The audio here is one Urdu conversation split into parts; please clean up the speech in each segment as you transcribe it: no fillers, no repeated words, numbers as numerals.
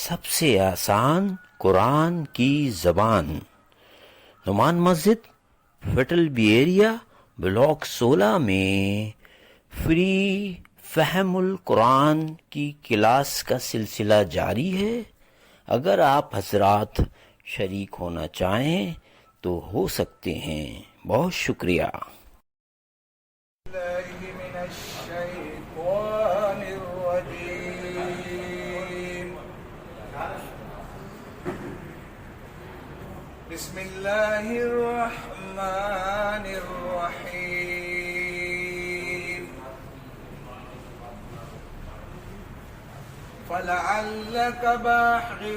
سب سے آسان قرآن کی زبان، نعمان مسجد، فیٹل بی ایریا، بلاک 16 میں فری فہم القرآن کی کلاس کا سلسلہ جاری ہے۔ اگر آپ حضرات شریک ہونا چاہیں تو ہو سکتے ہیں۔ بہت شکریہ۔ بسم اللہ الرحمن الرحیم فلعلک باخع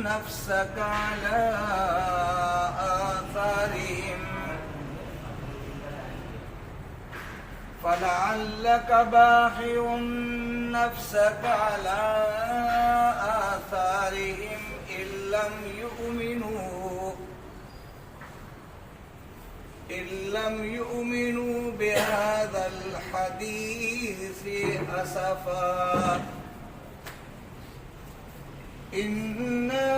نفسک علی آثارہم فلعلک باخع نفسک علی آثارہم إن لم يؤمنوا بهذا الحديث أسفا إنا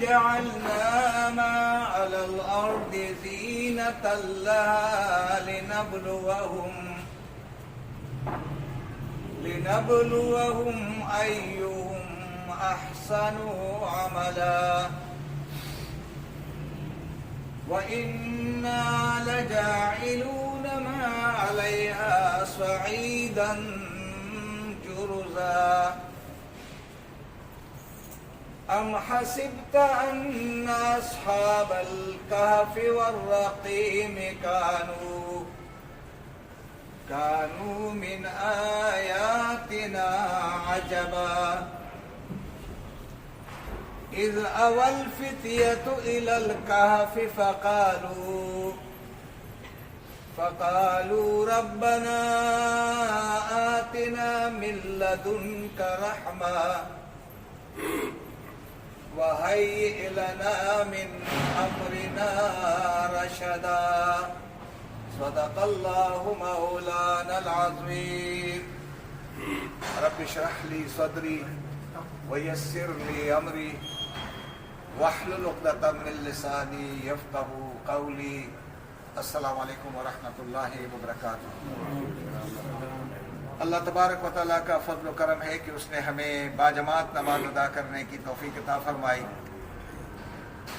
جعلنا ما على الأرض زينة لها لنبلوهم أيهم أحسن عملا وإنا لجاعلون ما عليها صعيدا جرزا أم حسبت أن أصحاب الكهف والرقيم كانوا من آياتنا عجبا إذ أوى الفتية إلى الكهف فقالوا ربنا آتنا من لدنك رحمة وهيئ لنا من أمرنا رشدا صدق الله مولانا العظيم رب اشرح لي صدري ويسر لي أمري واحلل عقدۃ من لسانی یفقہوا قولی۔ السلام علیکم ورحمۃ اللہ وبرکاتہ۔ اللہ تبارک و تعالیٰ کا فضل و کرم ہے کہ اس نے ہمیں باجماعت نماز ادا کرنے کی توفیق عطا فرمائی،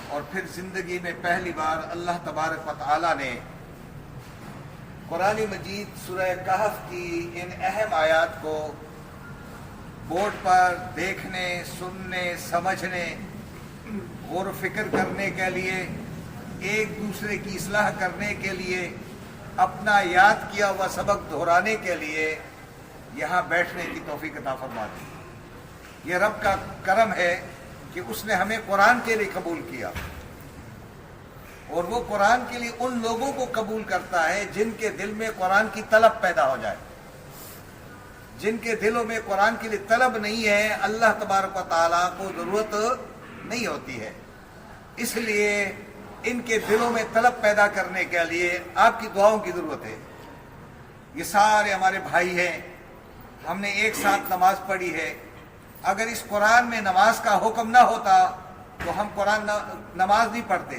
اور پھر زندگی میں پہلی بار اللہ تبارک و تعالیٰ نے قرآن مجید سورہ کہف کی ان اہم آیات کو بورڈ پر دیکھنے، سننے، سمجھنے، غور و فکر کرنے کے لیے، ایک دوسرے کی اصلاح کرنے کے لیے، اپنا یاد کیا ہوا سبق دہرانے کے لیے یہاں بیٹھنے کی توفیق عطا فرما دی۔ یہ رب کا کرم ہے کہ اس نے ہمیں قرآن کے لیے قبول کیا، اور وہ قرآن کے لیے ان لوگوں کو قبول کرتا ہے جن کے دل میں قرآن کی طلب پیدا ہو جائے۔ جن کے دلوں میں قرآن کے لیے طلب نہیں ہے، اللہ تبارک و تعالیٰ کو ضرورت نہیں ہوتی ہے، اس لیے ان کے دلوں میں طلب پیدا کرنے کے لیے آپ کی دعاؤں کی ضرورت ہے۔ یہ سارے ہمارے بھائی ہیں، ہم نے ایک ساتھ نماز پڑھی ہے۔ اگر اس قرآن میں نماز کا حکم نہ ہوتا تو ہم نماز نہیں پڑھتے،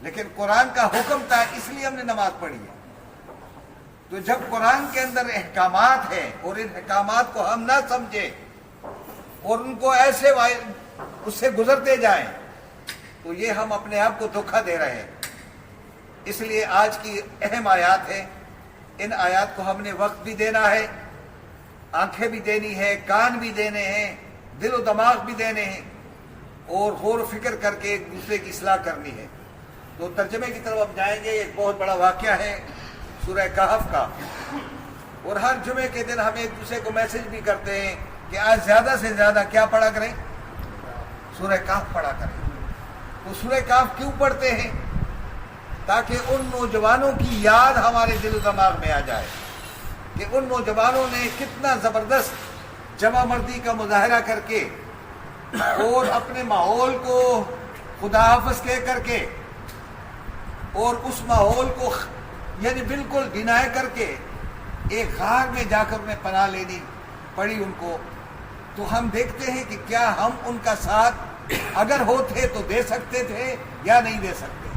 لیکن قرآن کا حکم تھا اس لیے ہم نے نماز پڑھی ہے۔ تو جب قرآن کے اندر احکامات ہیں اور ان احکامات کو ہم نہ سمجھیں اور ان کو ایسے اس سے گزرتے جائیں تو یہ ہم اپنے آپ کو دھوکہ دے رہے ہیں۔ اس لیے آج کی اہم آیات ہے، ان آیات کو ہم نے وقت بھی دینا ہے، آنکھیں بھی دینی ہے، کان بھی دینے ہیں، دل و دماغ بھی دینے ہیں، اور غور و فکر کر کے ایک دوسرے کی اصلاح کرنی ہے۔ تو ترجمے کی طرف اب جائیں گے۔ ایک بہت بڑا واقعہ ہے سورہ کہف کا، اور ہر جمعے کے دن ہم ایک دوسرے کو میسج بھی کرتے ہیں کہ آج زیادہ سے زیادہ کیا پڑھا کریں؟ سورہ کہف پڑھا کریں۔ تو سورہ کہف کیوں پڑھتے ہیں؟ تاکہ ان نوجوانوں کی یاد ہمارے دل و دماغ میں آ جائے کہ ان نوجوانوں نے کتنا زبردست جمع مردی کا مظاہرہ کر کے اور اپنے ماحول کو خدا حافظ کہہ کر کے اور اس ماحول کو یعنی بالکل ڈینائی کر کے ایک غار میں جا کر انہیں پناہ لینی پڑی ان کو، تو ہم دیکھتے ہیں کہ کیا ہم ان کا ساتھ اگر ہوتے تو دے سکتے تھے یا نہیں دے سکتے.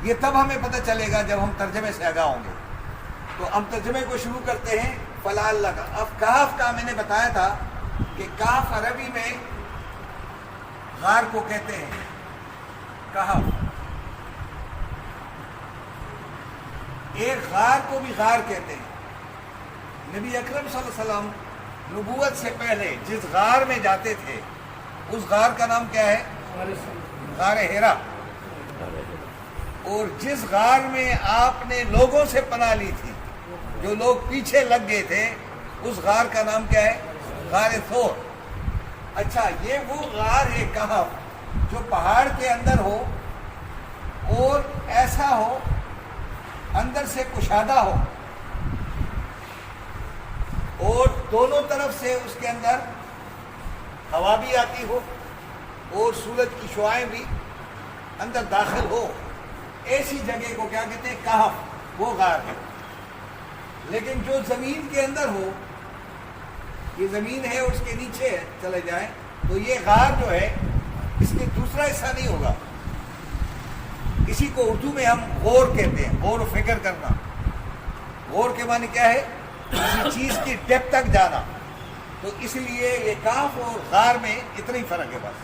یہ تب ہمیں پتہ چلے گا جب ہم ترجمے سے آگاہ ہوں گے. تو ہم ترجمے کو شروع کرتے ہیں. فلعل کا. اب کہف کا میں نے بتایا تھا کہ کاف عربی میں غار کو کہتے ہیں. کہف ایک غار کو بھی غار کہتے ہیں. نبی اکرم صلی اللہ علیہ وسلم نبوت سے پہلے جس غار میں جاتے تھے اس غار کا نام کیا ہے؟ غار حرا. اور جس غار میں آپ نے لوگوں سے پناہ لی تھی، جو لوگ پیچھے لگ گئے تھے، اس غار کا نام کیا ہے؟ غار ثور. اچھا، یہ وہ غار ہے کہف جو پہاڑ کے اندر ہو اور ایسا ہو اندر سے کشادہ ہو اور دونوں طرف سے اس کے اندر ہوا بھی آتی ہو اور سورج کی شعاعیں بھی اندر داخل ہو. ایسی جگہ کو کیا کہتے ہیں؟ کہف. وہ غار ہے. لیکن جو زمین کے اندر ہو، یہ زمین ہے اور اس کے نیچے چلے جائیں تو یہ غار جو ہے اس کے دوسرا حصہ نہیں ہوگا. اسی کو اردو میں ہم غور کہتے ہیں. غور و فکر کرنا. غور کے معنی کیا ہے؟ کسی چیز کی ڈیپتھ تک جانا. تو اس لیے یہ کاف اور غار میں اتنا ہی فرق ہے. بس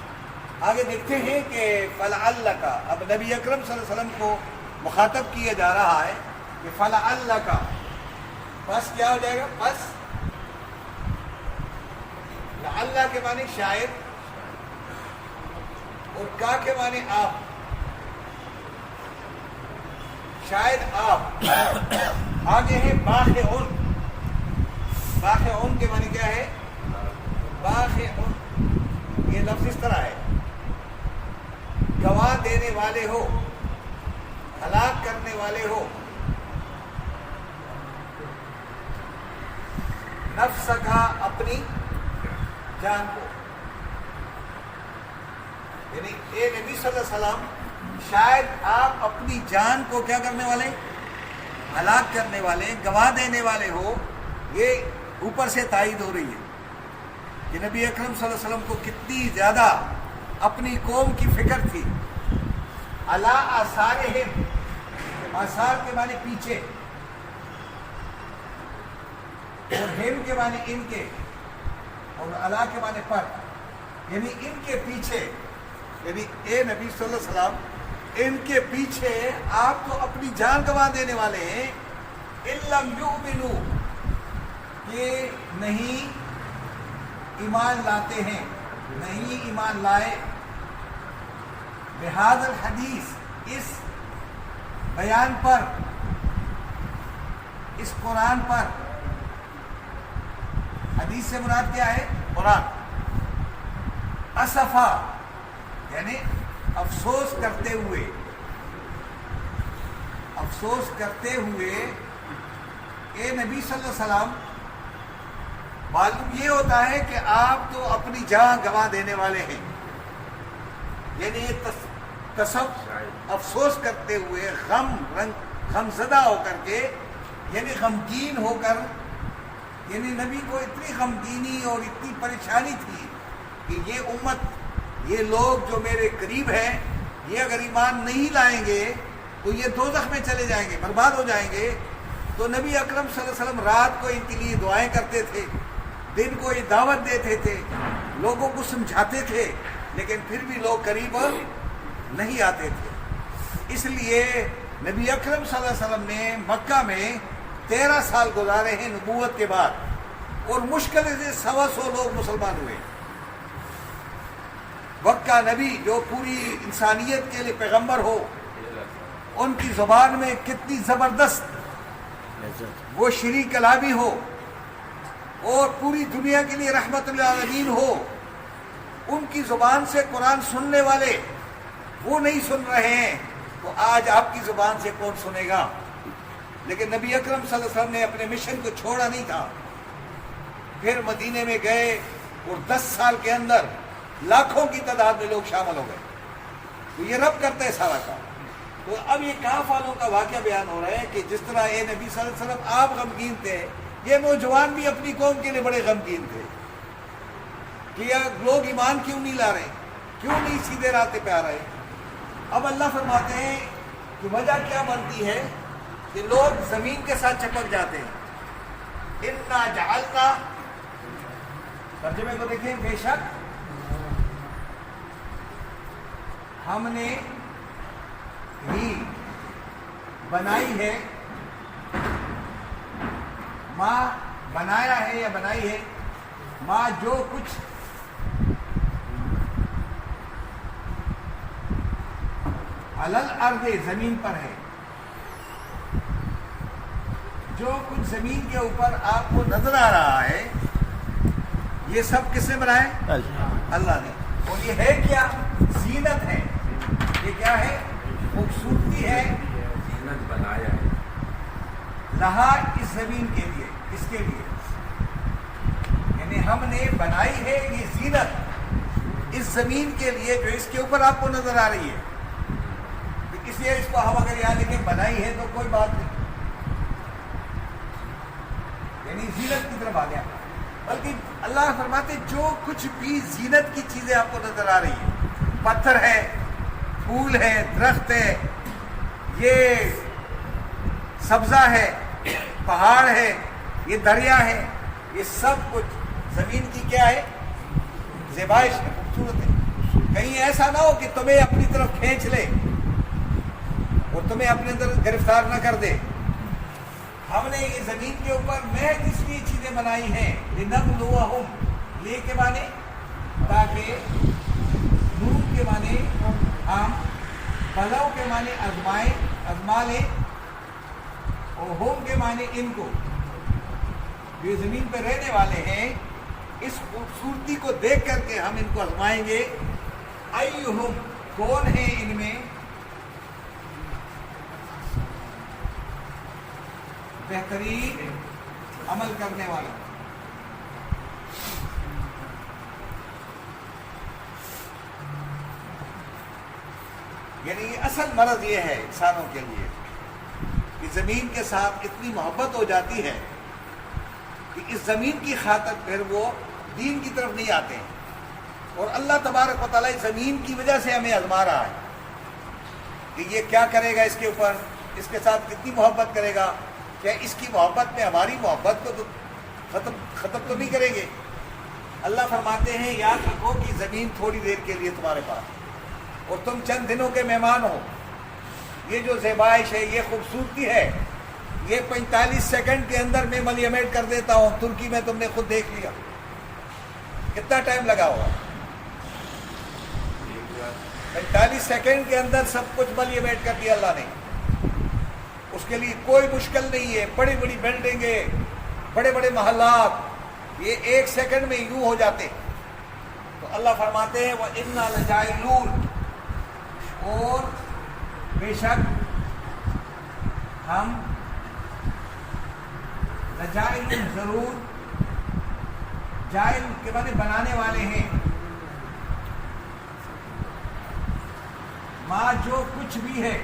آگے دیکھتے ہیں کہ فلعل کا. اب نبی اکرم صلی اللہ علیہ وسلم کو مخاطب کیا جا رہا ہے کہ فلعل کا. بس کیا ہو جائے گا؟ بس اللہ کے معنی شاید اور کا کے معنی آپ. شاید آپ. آگے ہے باخعن. باخعن کے معنی کیا ہے؟ باخعن. یہ لفظ اس طرح ہے، گواہ دینے والے ہو، ہلاک کرنے والے ہو. نفس کا، اپنی جان کو. یعنی اے نبی صلی اللہ علیہ وسلم، شاید آپ اپنی جان کو کیا کرنے والے؟ ہلاک کرنے والے، گواہ دینے والے ہو. یہ اوپر سے تائید ہو رہی ہے کہ نبی اکرم صلی اللہ علیہ وسلم کو کتنی زیادہ اپنی قوم کی فکر تھی. علی آثارہم. آثار کے معنی پیچھے اور ہم کے معنی ان کے اور علی کے معنی پر. یعنی ان کے پیچھے، یعنی اے نبی صلی اللہ علیہ وسلم ان کے پیچھے آپ تو اپنی جان گنوا دینے والے ہیں. ان لم یؤمنوا، کہ نہیں ایمان لاتے ہیں، نہیں ایمان لائے. بہذا الحدیث، اس بیان پر، اس قرآن پر. حدیث سے مراد کیا ہے؟ قرآن. اسفا یعنی افسوس کرتے ہوئے. افسوس کرتے ہوئے. اے نبی صلی اللہ علیہ وسلم، معلوم یہ ہوتا ہے کہ آپ تو اپنی جان گنوا دینے والے ہیں. یعنی افسوس کرتے ہوئے، غم زدہ ہو کر کے، یعنی غمگین ہو کر. یعنی نبی کو اتنی غمگینی اور اتنی پریشانی تھی کہ یہ امت، یہ لوگ جو میرے قریب ہیں، یہ اگر ایمان نہیں لائیں گے تو یہ دوزخ میں چلے جائیں گے، برباد ہو جائیں گے. تو نبی اکرم صلی اللہ علیہ وسلم رات کو ان کے لیے دعائیں کرتے تھے، دن کو یہ دعوت دیتے تھے، لوگوں کو سمجھاتے تھے، لیکن پھر بھی لوگ قریب نہیں آتے تھے. اس لیے نبی اکرم صلی اللہ علیہ وسلم نے مکہ میں 13 سال گزارے ہیں نبوت کے بعد، اور مشکل سے 125 لوگ مسلمان ہوئے. وقت کا نبی جو پوری انسانیت کے لیے پیغمبر ہو، ان کی زبان میں کتنی زبردست وہ شرح کلامی ہو اور پوری دنیا کے لیے رحمت للعالمین ہو. ان کی زبان سے قرآن سننے والے وہ نہیں سن رہے ہیں، تو آج آپ کی زبان سے کون سنے گا؟ لیکن نبی اکرم صلی اللہ علیہ وسلم نے اپنے مشن کو چھوڑا نہیں تھا. پھر مدینے میں گئے اور 10 سال کے اندر لاکھوں کی تعداد میں لوگ شامل ہو گئے. تو یہ رب کرتا ہے سارا کام. تو اب یہ کہف والوں کا واقعہ بیان ہو رہا ہے کہ جس طرح اے نبی صلی اللہ علیہ وسلم آپ غمگین تھے، یہ نوجوان بھی اپنی قوم کے لیے بڑے غمگین تھے. کہ یہ لوگ ایمان کیوں نہیں لا رہے, کیوں نہیں سیدھے راستے پہ آ رہے. اب اللہ فرماتے ہیں کہ وجہ کیا بنتی ہے کہ لوگ زمین کے ساتھ چپک جاتے ہیں. اِنَّا جَعَلْنَا, ترجمے کو دیکھیں, بے شک ہم نے ہی بنائی ہے, ماں بنایا ہے یا بنائی ہے, ماں جو کچھ علی الارض زمین پر ہے, جو کچھ زمین کے اوپر آپ کو نظر آ رہا ہے یہ سب کس نے بنایا؟ اللہ نے. اور یہ ہے کیا؟ زینت ہے. یہ کیا ہے؟ خوبصورتی ہے. زینت بنایا ہے لہا, اس زمین کے لیے, اس کے لیے, یعنی ہم نے بنائی ہے یہ زینت اس زمین کے لیے جو اس کے اوپر آپ کو نظر آ رہی ہے. اس لیے اس کو ہم اگر یہاں لکھیں بنائی ہے تو کوئی بات نہیں, یعنی زینت کی طرف آ گیا. بلکہ اللہ فرماتے جو کچھ بھی زینت کی چیزیں آپ کو نظر آ رہی ہیں, پتھر ہے, پھول ہے, درخت ہے, یہ سبزہ ہے, پہاڑ ہے, یہ دریا ہے, یہ سب کچھ زمین کی کیا ہے؟ زیبائش ہے, خوبصورت ہے. کہیں ایسا نہ ہو کہ تمہیں اپنی طرف کھینچ لے اور تمہیں اپنے اندر گرفتار نہ کر دے. ہم نے یہ زمین کے اوپر محض اس لیے چیزیں بنائی ہیں, لِنَبْلُوَهُمْ, لے کے معنی تاکہ, نور کے معنی ہم, بلو کے معنی آزمائیں, آزما لیں, اور ہوم کے معنی ان کو, جو زمین پہ رہنے والے ہیں, اس خوبصورتی کو دیکھ کر کے ہم ان کو آزمائیں گے. ایہم, کون ہے ان میں بہترین عمل کرنے والا. یعنی یہ اصل مرض یہ ہے انسانوں کے لیے کہ زمین کے ساتھ اتنی محبت ہو جاتی ہے کہ اس زمین کی خاطر پھر وہ دین کی طرف نہیں آتے ہیں. اور اللہ تبارک و تعالیٰ زمین کی وجہ سے ہمیں آزما رہا ہے کہ یہ کیا کرے گا اس کے اوپر, اس کے ساتھ کتنی محبت کرے گا, کیا اس کی محبت میں ہماری محبت کو تو ختم تو نہیں کریں گے. اللہ فرماتے ہیں یاد رکھو کہ زمین تھوڑی دیر کے لیے تمہارے پاس اور تم چند دنوں کے مہمان ہو. یہ جو زیبائش ہے, یہ خوبصورتی ہے, یہ 45 سیکنڈ کے اندر میں ملیمیٹ کر دیتا ہوں. ترکی میں تم نے خود دیکھ لیا, کتنا ٹائم لگا ہوگا. 45 سیکنڈ کے اندر سب کچھ ملیمیٹ کر دیا اللہ نے. اس کے لیے کوئی مشکل نہیں ہے. بڑی بڑی بلڈنگیں, بڑے بڑے محلات, یہ 1 سیکنڈ میں یوں ہو جاتے. تو اللہ فرماتے ہیں وَإِنَّا لَجَاعِلُونَ, اور بے شک ہم, لجائل ضرور, جائل کے معنی بنانے والے ہیں, ماں جو کچھ بھی ہے,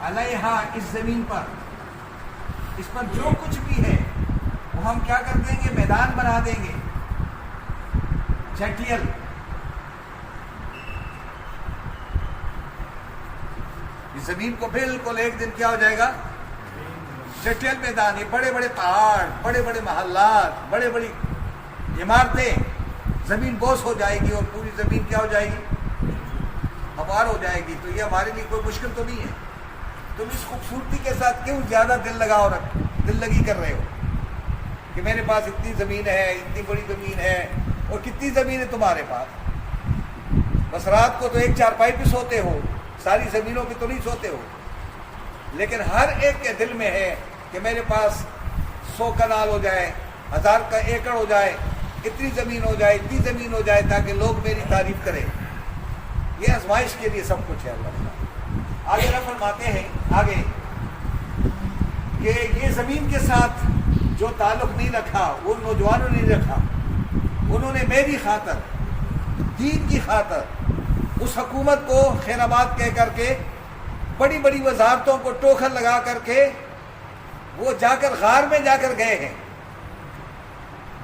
علیہا, اس زمین پر, اس پر جو کچھ بھی ہے وہ ہم کیا کر دیں گے؟ میدان بنا دیں گے, چٹیل. اس زمین کو بالکل ایک دن کیا ہو جائے گا؟ چٹیل میدان. یہ بڑے بڑے پہاڑ, بڑے بڑے محلات, بڑے بڑی عمارتیں, زمین بوس ہو جائے گی اور پوری زمین کیا ہو جائے گی؟ ہموار ہو جائے گی. تو یہ ہمارے لیے کوئی مشکل تو نہیں ہے. تم اس خوبصورتی کے ساتھ کیوں زیادہ دل لگاؤ, دل لگی کر رہے ہو کہ میرے پاس اتنی زمین ہے, اتنی بڑی زمین ہے, اور کتنی زمین ہے تمہارے پاس؟ بس رات کو تو ایک چارپائی پہ سوتے ہو, ساری زمینوں پہ تو نہیں سوتے ہو. لیکن ہر ایک کے دل میں ہے کہ میرے پاس 100 کنال ہو جائے, 1000 کا ایکڑ ہو جائے, اتنی زمین ہو جائے, اتنی زمین ہو جائے, تاکہ لوگ میری تعریف کریں. یہ آزمائش کے لیے سب کچھ ہے. اللہ تعالیٰ آگے نہ فرماتے ہیں آگے کہ یہ زمین کے ساتھ جو تعلق نہیں رکھا وہ نوجوانوں نے رکھا, انہوں نے میری خاطر, دین کی خاطر اس حکومت کو خیر آباد کہہ کر کے, بڑی بڑی وزارتوں کو ٹوکر لگا کر کے وہ جا کر غار میں جا کر گئے ہیں.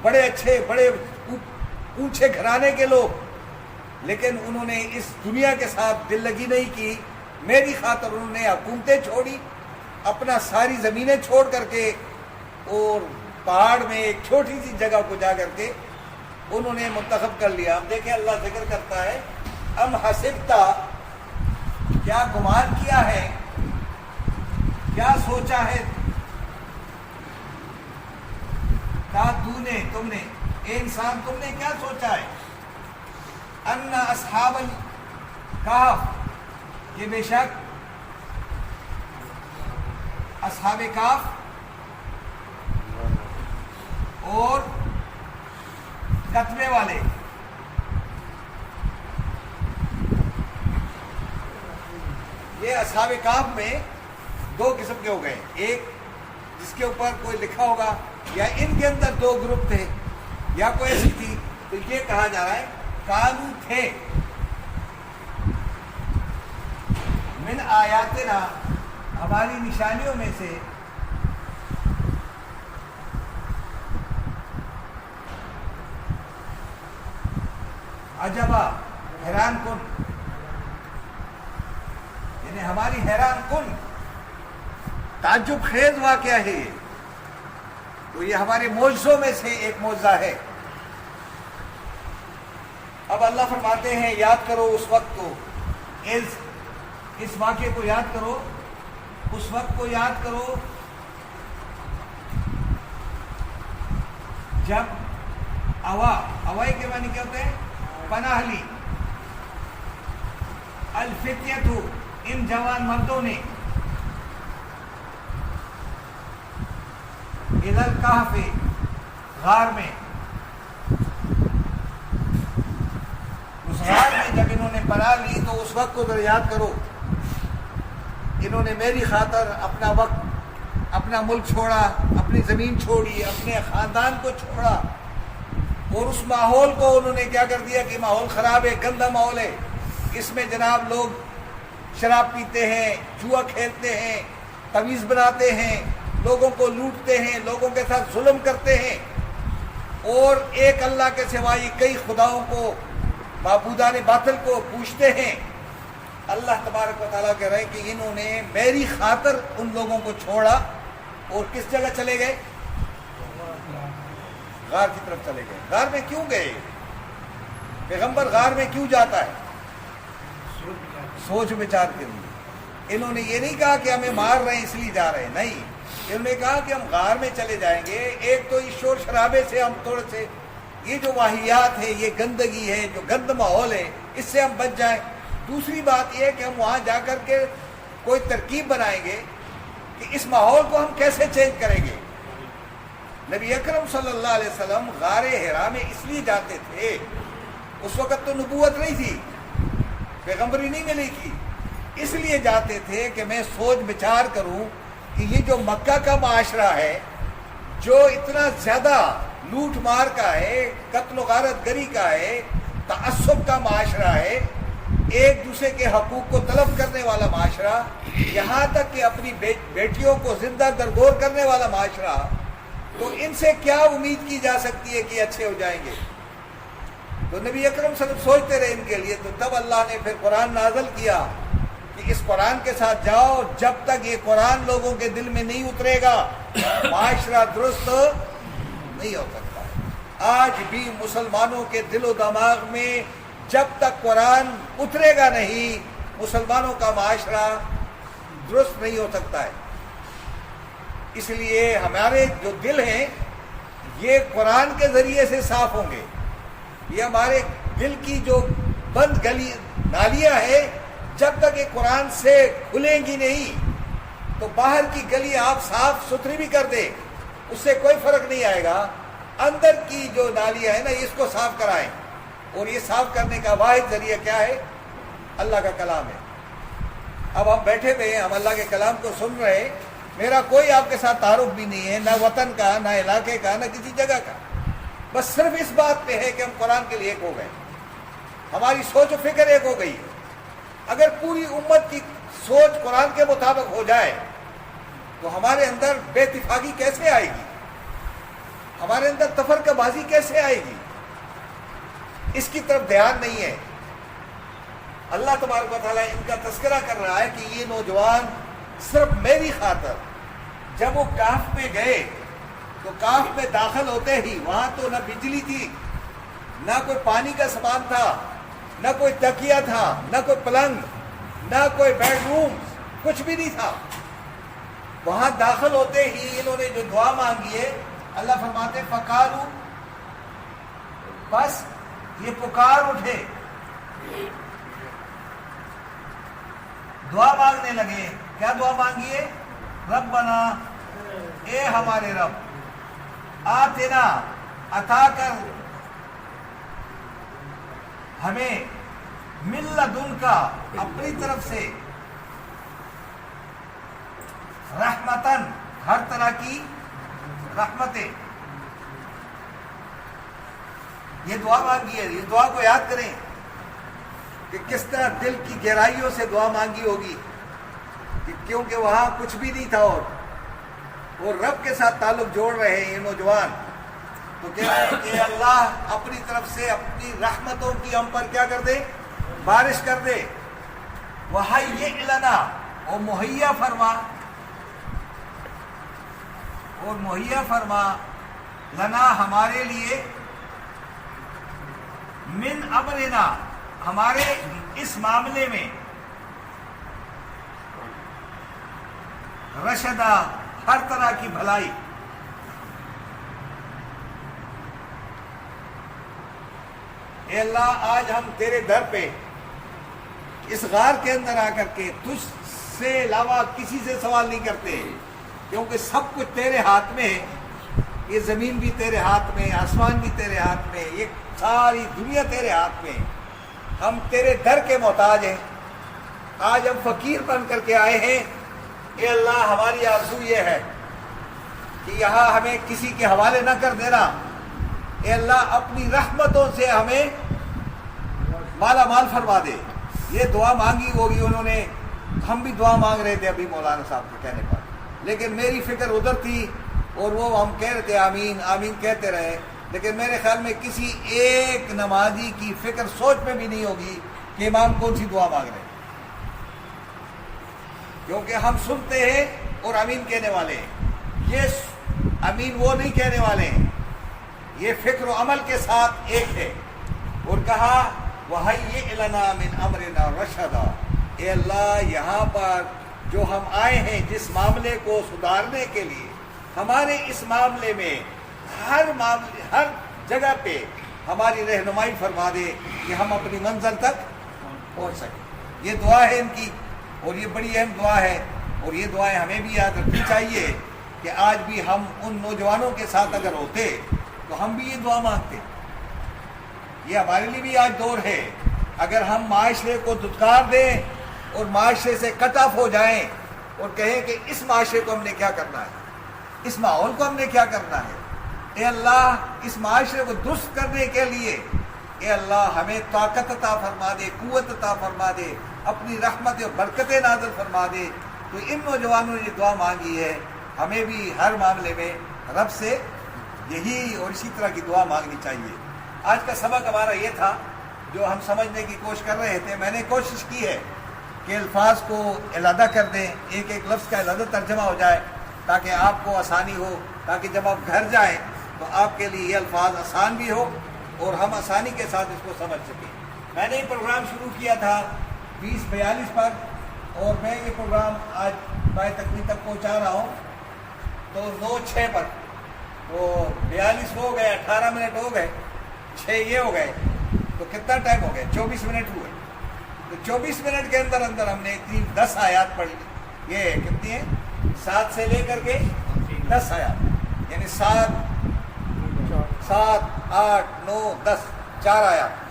بڑے اچھے بڑے اونچے گھرانے کے لوگ، لیکن انہوں نے اس دنیا کے ساتھ دل لگی نہیں کی. میری خاطر انہوں نے حکومتیں چھوڑی، اپنا ساری زمینیں چھوڑ کر کے، اور پہاڑ میں ایک چھوٹی سی جگہ کو جا کر کے انہوں نے منتخب کر لیا. اب دیکھیں اللہ ذکر کرتا ہے ام حسبتا، کیا گمان کیا ہے، کیا سوچا ہے، تم نے اے انسان تم نے کیا سوچا ہے، ان اصحاب الکہف، کہ بے شک اصحاب کہف اور کتبے والے، یہ اصحاب کہف میں دو قسم کے ہو گئے. ایک جس کے اوپر کوئی لکھا ہوگا، یا ان کے اندر دو گروپ تھے، یا کوئی ایسی تھی، تو یہ کہا جا رہا ہے کانو تھے من آیاتنا، ہماری نشانیوں میں سے، عجبا، حیران کن، یعنی ہماری حیران کن تعجب خیز واقعہ ہے یہ. تو یہ ہمارے معجزوں میں سے ایک معجزہ ہے. اب اللہ فرماتے ہیں یاد کرو اس وقت کو، اس واقعے کو یاد کرو، اس وقت کو یاد کرو جب اوائی کے معنی کیا ہوتے ہیں، پناہ لی، الفتیۃ، ان جوان مردوں نے، الی الکہف، غار میں، اس غار میں جب انہوں نے پناہ لی تو اس وقت کو ذرا یاد کرو. انہوں نے میری خاطر اپنا وقت، اپنا ملک چھوڑا، اپنی زمین چھوڑی، اپنے خاندان کو چھوڑا، اور اس ماحول کو انہوں نے کیا کر دیا کہ ماحول خراب ہے، گندا ماحول ہے، اس میں جناب لوگ شراب پیتے ہیں، جوا کھیلتے ہیں، تعویذ بناتے ہیں، لوگوں کو لوٹتے ہیں، لوگوں کے ساتھ ظلم کرتے ہیں، اور ایک اللہ کے سوائے کئی خداؤں کو، معبودان باطل کو پوجتے ہیں. اللہ تبارک و تعالیٰ کہہ رہے ہیں کہ انہوں نے میری خاطر ان لوگوں کو چھوڑا اور کس جگہ چلے گئے، غار کی طرف چلے گئے. غار میں کیوں گئے؟ پیغمبر غار میں کیوں جاتا ہے؟ سوچ بچار کے لیے. انہوں نے یہ نہیں کہا کہ ہمیں مار رہے ہیں اس لیے جا رہے ہیں، نہیں، انہوں نے کہا کہ ہم غار میں چلے جائیں گے. ایک تو اس شور شرابے سے ہم تھوڑے سے، یہ جو واہیات ہے، یہ گندگی ہے، جو گند ماحول ہے، اس سے ہم بچ جائیں. دوسری بات یہ ہے کہ ہم وہاں جا کر کے کوئی ترکیب بنائیں گے کہ اس ماحول کو ہم کیسے چینج کریں گے. نبی اکرم صلی اللہ علیہ وسلم غار حرا میں اس لیے جاتے تھے، اس وقت تو نبوت نہیں تھی، پیغمبری نہیں ملی تھی، اس لیے جاتے تھے کہ میں سوچ بچار کروں کہ یہ جو مکہ کا معاشرہ ہے، جو اتنا زیادہ لوٹ مار کا ہے، قتل و غارت گری کا ہے، تعصب کا معاشرہ ہے، ایک دوسرے کے حقوق کو طلب کرنے والا معاشرہ، یہاں تک کہ اپنی بیٹیوں کو زندہ درگور کرنے والا معاشرہ، تو ان سے کیا امید کی جا سکتی ہے کہ اچھے ہو جائیں گے؟ تو نبی اکرم صلی اللہ علیہ وسلم سوچتے رہے ان کے لیے. تو تب اللہ نے پھر قرآن نازل کیا کہ اس قرآن کے ساتھ جاؤ، جب تک یہ قرآن لوگوں کے دل میں نہیں اترے گا معاشرہ درست نہیں ہو سکتا. آج بھی مسلمانوں کے دل و دماغ میں جب تک قرآن اترے گا نہیں، مسلمانوں کا معاشرہ درست نہیں ہو سکتا ہے. اس لیے ہمارے جو دل ہیں یہ قرآن کے ذریعے سے صاف ہوں گے. یہ ہمارے دل کی جو بند گلی نالیاں ہیں، جب تک یہ قرآن سے کھلیں گی نہیں، تو باہر کی گلی آپ صاف ستھری بھی کر دیں، اس سے کوئی فرق نہیں آئے گا. اندر کی جو نالیاں ہیں نا، اس کو صاف کرائیں، اور یہ صاف کرنے کا واحد ذریعہ کیا ہے؟ اللہ کا کلام ہے. اب ہم بیٹھے ہوئے ہیں، ہم اللہ کے کلام کو سن رہے ہیں. میرا کوئی آپ کے ساتھ تعارف بھی نہیں ہے، نہ وطن کا، نہ علاقے کا، نہ کسی جگہ کا. بس صرف اس بات پہ ہے کہ ہم قرآن کے لیے ایک ہو گئے، ہماری سوچ و فکر ایک ہو گئی. اگر پوری امت کی سوچ قرآن کے مطابق ہو جائے تو ہمارے اندر بے اتفاقی کیسے آئے گی؟ ہمارے اندر تفرقہ بازی کیسے آئے گی؟ اس کی طرف دھیان نہیں ہے. اللہ تبارک و تعالیٰ ان کا تذکرہ کر رہا ہے کہ یہ نوجوان صرف میری خاطر، جب وہ کہف میں گئے تو کہف میں داخل ہوتے ہی وہاں تو نہ بجلی تھی، نہ کوئی پانی کا سامان تھا، نہ کوئی تکیہ تھا، نہ کوئی پلنگ، نہ کوئی بیڈ روم، کچھ بھی نہیں تھا. وہاں داخل ہوتے ہی انہوں نے جو دعا مانگی ہے، اللہ فرماتے فقالوا، بس یہ پکار اٹھے، دعا مانگنے لگے. کیا دعا مانگی ہے؟ ربنا، اے ہمارے رب، آتنا، عطا کر ہمیں، من لدنکا، اپنی طرف سے، رحمتن، ہر طرح کی رحمتیں. یہ دعا مانگی ہے. یہ دعا کو یاد کریں کہ کس طرح دل کی گہرائیوں سے دعا مانگی ہوگی، کیونکہ وہاں کچھ بھی نہیں تھا اور رب کے ساتھ تعلق جوڑ رہے ہیں یہ نوجوان. تو کہہ رہے ہیں کہ اللہ اپنی طرف سے اپنی رحمتوں کی ہم پر کیا کر دے؟ بارش کر دے. وَحَيِّئْ لَنَا، اور مہیا فرما، اور مہیا فرما، لنا، ہمارے لیے، من امرنا، ہمارے اس معاملے میں، رشدہ، ہر طرح کی بھلائی. اے اللہ آج ہم تیرے در پہ اس غار کے اندر آ کر کے تجھ سے علاوہ کسی سے سوال نہیں کرتے، کیونکہ سب کچھ تیرے ہاتھ میں ہے. یہ زمین بھی تیرے ہاتھ میں، آسمان بھی تیرے ہاتھ میں، یہ ساری دنیا تیرے ہاتھ میں. ہم تیرے در کے محتاج ہیں. آج ہم فقیر بن کر کے آئے ہیں. اے اللہ ہماری آرزو یہ ہے کہ یہاں ہمیں کسی کے حوالے نہ کر دینا. اے اللہ اپنی رحمتوں سے ہمیں مالا مال فرما دے. یہ دعا مانگی ہوگی انہوں نے. ہم بھی دعا مانگ رہے تھے ابھی مولانا صاحب کے کہنے پر، لیکن میری فکر ادھر تھی اور وہ ہم کہہ رہے تھے آمین آمین کہتے رہے. لیکن میرے خیال میں کسی ایک نمازی کی فکر سوچ میں بھی نہیں ہوگی کہ امام کون سی دعا مانگ رہے ہیں، کیونکہ ہم سنتے ہیں اور امین کہنے والے ہیں. یہ امین وہ نہیں کہنے والے ہیں، یہ فکر و عمل کے ساتھ ایک ہے. اور کہا وَحَيِّئْ لَنَا مِنْ أَمْرِنَا رَشَدًا، اے اللہ یہاں پر جو ہم آئے ہیں جس معاملے کو سدھارنے کے لیے، ہمارے اس معاملے میں ہر جگہ پہ ہماری رہنمائی فرما دے کہ ہم اپنی منزل تک پہنچ سکیں. یہ دعا ہے ان کی، اور یہ بڑی اہم دعا ہے. اور یہ دعائیں ہمیں بھی یاد رکھنی چاہیے کہ آج بھی ہم ان نوجوانوں کے ساتھ اگر ہوتے تو ہم بھی یہ دعا مانگتے. یہ ہمارے لیے بھی آج دور ہے. اگر ہم معاشرے کو دھتکار دیں اور معاشرے سے کٹ آف ہو جائیں اور کہیں کہ اس معاشرے کو ہم نے کیا کرنا ہے، اس ماحول کو ہم نے کیا کرنا ہے، اے اللہ اس معاشرے کو درست کرنے کے لیے اے اللہ ہمیں طاقت عطا فرما دے، قوت عطا فرما دے، اپنی رحمت اور برکتیں نازل فرما دے. تو ان نوجوانوں نے یہ دعا مانگی ہے. ہمیں بھی ہر معاملے میں رب سے یہی اور اسی طرح کی دعا مانگنی چاہیے. آج کا سبق ہمارا یہ تھا جو ہم سمجھنے کی کوشش کر رہے تھے. میں نے کوشش کی ہے کہ الفاظ کو علیحدہ کر دیں، ایک ایک لفظ کا علیحدہ ترجمہ ہو جائے تاکہ آپ کو آسانی ہو، تاکہ جب آپ گھر جائیں تو آپ کے لیے یہ الفاظ آسان بھی ہو اور ہم آسانی کے ساتھ اس کو سمجھ سکیں. میں نے یہ پروگرام شروع کیا تھا 2042 پر، اور میں یہ پروگرام آج بائے تکمیل تک پہنچا رہا ہوں تو 9/6 پر. تو 42 ہو گئے، 18 منٹ ہو گئے، 6 یہ ہو گئے، تو کتنا ٹائم ہو گیا؟ 24 منٹ ہوئے. تو 24 منٹ کے اندر اندر ہم نے 10 آیات پڑھ لی. یہ کتنی ہیں؟ 7 سے لے کر کے 10 آیات، یعنی 7 8 9 10 4 آیات.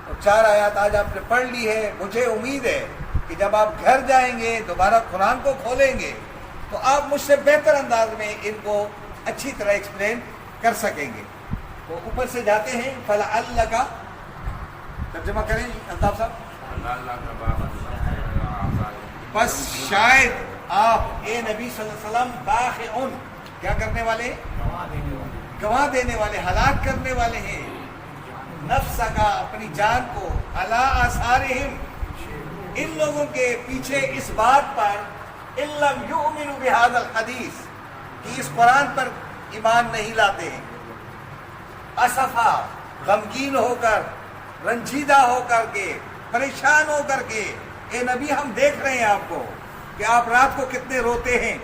اور 4 آیات آج آپ نے پڑھ لی ہے. مجھے امید ہے کہ جب آپ گھر جائیں گے دوبارہ قرآن کو کھولیں گے تو آپ مجھ سے بہتر انداز میں ان کو اچھی طرح ایکسپلین کر سکیں گے. تو اوپر سے جاتے ہیں فَلَعَلَّكَ کا ترجمہ کریں الطاف صاحب. بس شاید آپ اے نبی صلی اللہ علیہ وسلم باخعن، کیا کرنے والے؟ گواہ دینے والے، ہلاک کرنے والے ہیں، نفس کا، اپنی جان کو، علی آثارہم، ان لوگوں کے پیچھے اس بات پر، ان لم یؤمنوا بہذا الحدیث، کہ اس قرآن پر ایمان نہیں لاتے ہیں، اسفا، غمگین ہو کر، رنجیدہ ہو کر کے، پریشان ہو کر کے، اے نبی ہم دیکھ رہے ہیں آپ کو کہ آپ رات کو کتنے روتے ہیں،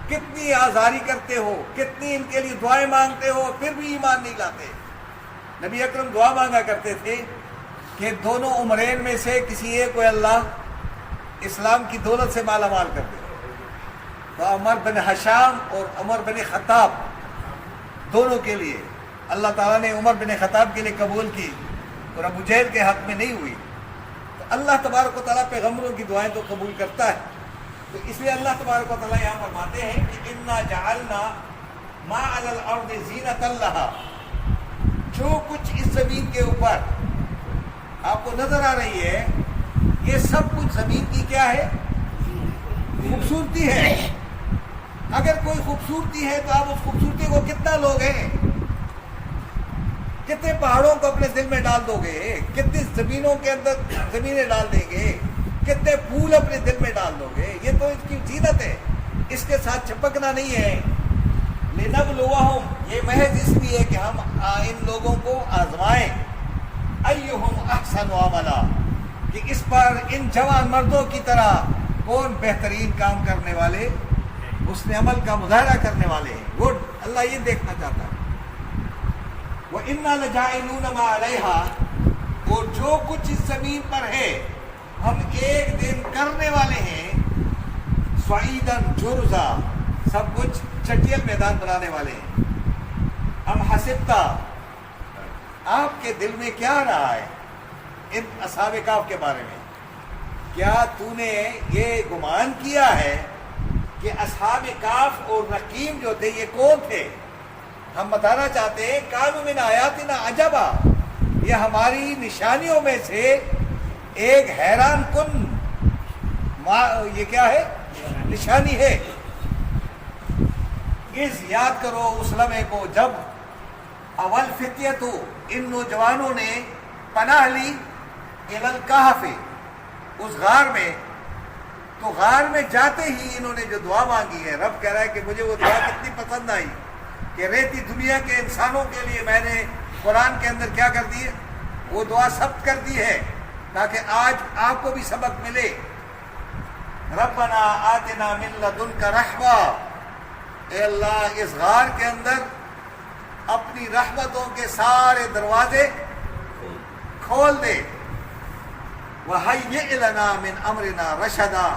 کتنی آزاری کرتے ہو، کتنی ان کے لیے دعائیں مانگتے ہو، پھر بھی ایمان نہیں لاتے۔ نبی اکرم دعا مانگا کرتے تھے کہ دونوں عمرین میں سے کسی ایک کو اللہ اسلام کی دولت سے مالا مال کر دے۔ تو عمر بن ہشام اور عمر بن خطاب دونوں کے لیے اللہ تعالیٰ نے عمر بن خطاب کے لیے قبول کی اور ابو جہل کے حق میں نہیں ہوئی۔ تو اللہ تبارک و تعالیٰ پیغمبروں کی دعائیں تو قبول کرتا ہے، تو اس لیے اللہ تبارک و تعالیٰ یہاں فرماتے ہیں کہ انا جعلنا ما علی الارض زینۃ لہا، جو کچھ اس زمین کے اوپر آپ کو نظر آ رہی ہے، یہ سب کچھ زمین کی کیا ہے؟ خوبصورتی ہے۔ اگر کوئی خوبصورتی ہے تو آپ اس خوبصورتی کو کتنا لوگ ہیں، کتنے پہاڑوں کو اپنے دل میں ڈال دو گے، کتنی زمینوں کے اندر زمینیں ڈال دیں گے، کتنے پھول اپنے دل میں ڈال دو گے، یہ تو اس کی زینت ہے، اس کے ساتھ چپکنا نہیں ہے۔ لنبلوہم، یہ محض اس لیے کہ ہم ان لوگوں کو آزمائیں، ایہم احسن عملا، کہ اس پر ان جوان مردوں کی طرح کون بہترین کام کرنے والے، حسن عمل کا مظاہرہ کرنے والے ہیں۔ گڈ، اللہ یہ دیکھنا چاہتا ہے۔ وَإِنَّا لَجَاعِلُونَ مَا عَلَيْهَا، اور جو کچھ اس زمین پر ہے ہم ایک دن کرنے والے ہیں، صعیداً جرزا، سب کچھ چٹیل میدان بنانے والے ہیں۔ ام حسبتا، آپ کے دل میں کیا رہا ہے ان اصحاب کہف کے بارے میں؟ کیا تو نے یہ گمان کیا ہے کہ اصحاب کہف اور رقیم جو تھے یہ کون تھے؟ ہم بتانا چاہتے ہیں کانوا من آیاتنا عجبا، یہ ہماری نشانیوں میں سے ایک حیران کن یہ کیا ہے؟ نشانی ہے۔ اس یاد کرو اس لمحے کو جب اول فتیتو، ان نوجوانوں نے پناہ لی الی الکہف، اس غار میں، تو غار میں جاتے ہی انہوں نے جو دعا مانگی ہے، رب کہہ رہا ہے کہ مجھے وہ دعا کتنی پسند آئی کہ رہتی دنیا کے انسانوں کے لیے میں نے قرآن کے اندر کیا کر دی ہے؟ وہ دعا ثبت کر دی ہے تاکہ آج آپ کو بھی سبق ملے۔ ربنا آتنا من لدنک رحمہ، اے اللہ اس غار کے اندر اپنی رحمتوں کے سارے دروازے کھول دے۔ وَهَيِّئْ لَنَا مِنْ أَمْرِنَا رَشَدًا،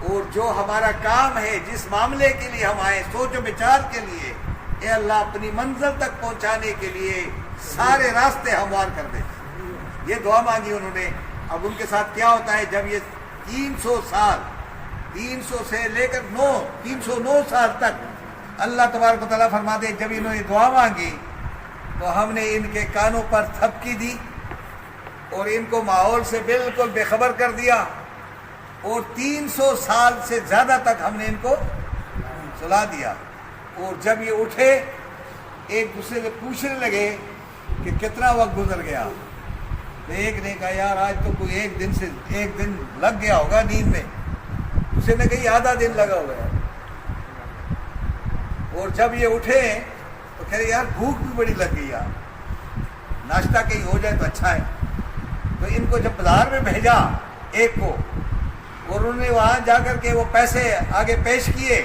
اور جو ہمارا کام ہے، جس معاملے کے لیے ہم آئے، سوچ و بچار کے لیے، اے اللہ اپنی منزل تک پہنچانے کے لیے سارے راستے ہموار کر دے۔ یہ دعا مانگی انہوں نے۔ اب ان کے ساتھ کیا ہوتا ہے جب یہ 300 سال، 300 سے لے کر 309 سال تک اللہ تبارک و تعالیٰ فرماتے ہیں جب انہوں نے دعا مانگی تو ہم نے ان کے کانوں پر تھپکی دی اور ان کو ماحول سے بالکل بے خبر کر دیا، اور 300 سال سے زیادہ تک ہم نے ان کو سلا دیا۔ اور جب یہ اٹھے ایک دوسرے سے پوچھنے لگے کہ کتنا وقت گزر گیا، تو ایک نے کہا یار آج تو کوئی ایک دن لگ گیا ہوگا نیند میں، دوسرے نے کہا آدھا دن لگا ہوا ہے۔ اور جب یہ اٹھے تو کہہ رہے یار بھوک بھی بڑی لگ گئی یار، ناشتہ کہیں ہو جائے تو اچھا ہے۔ تو ان کو جب بازار میں بھیجا ایک کو، اور انہوں نے وہاں جا کر کے وہ پیسے آگے پیش کیے،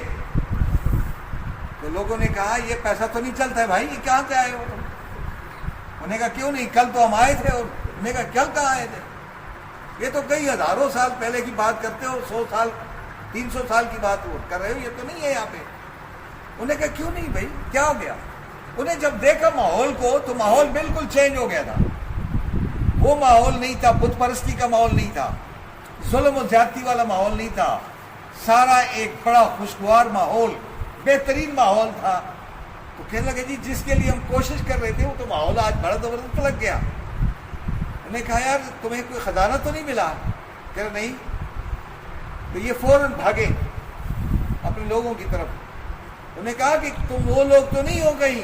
تو لوگوں نے کہا یہ پیسہ تو نہیں چلتا ہے بھائی، یہ کہاں سے آئے ہو؟ انہوں نے کہا کیوں نہیں، کل تو ہم آئے تھے۔ اور انہوں نے کہا کل کہاں آئے تھے؟ یہ تو کئی ہزاروں سال پہلے کی بات کرتے ہو، 100 سال 300 سال کی بات کر رہے ہو، یہ تو نہیں ہے یہاں پہ۔ انہوں نے کہا کیوں نہیں بھائی، کیا ہو گیا؟ انہیں جب دیکھا ماحول کو تو ماحول بالکل چینج ہو گیا تھا۔ وہ ماحول نہیں تھا، بت پرستی کا ماحول نہیں تھا، ظلم و زیادتی والا ماحول نہیں تھا، سارا ایک بڑا خوشگوار ماحول، بہترین ماحول تھا۔ تو کہنے لگے جی جس کے لیے ہم کوشش کر رہے تھے وہ تو ماحول آج بڑا زبردست لگ گیا۔ انہوں نے کہا یار تمہیں کوئی خزانہ تو نہیں ملا؟ کہہ رہے نہیں۔ تو یہ فوراً بھاگے اپنے لوگوں کی طرف۔ انہوں نے کہا کہ تم وہ لوگ تو نہیں ہو گئی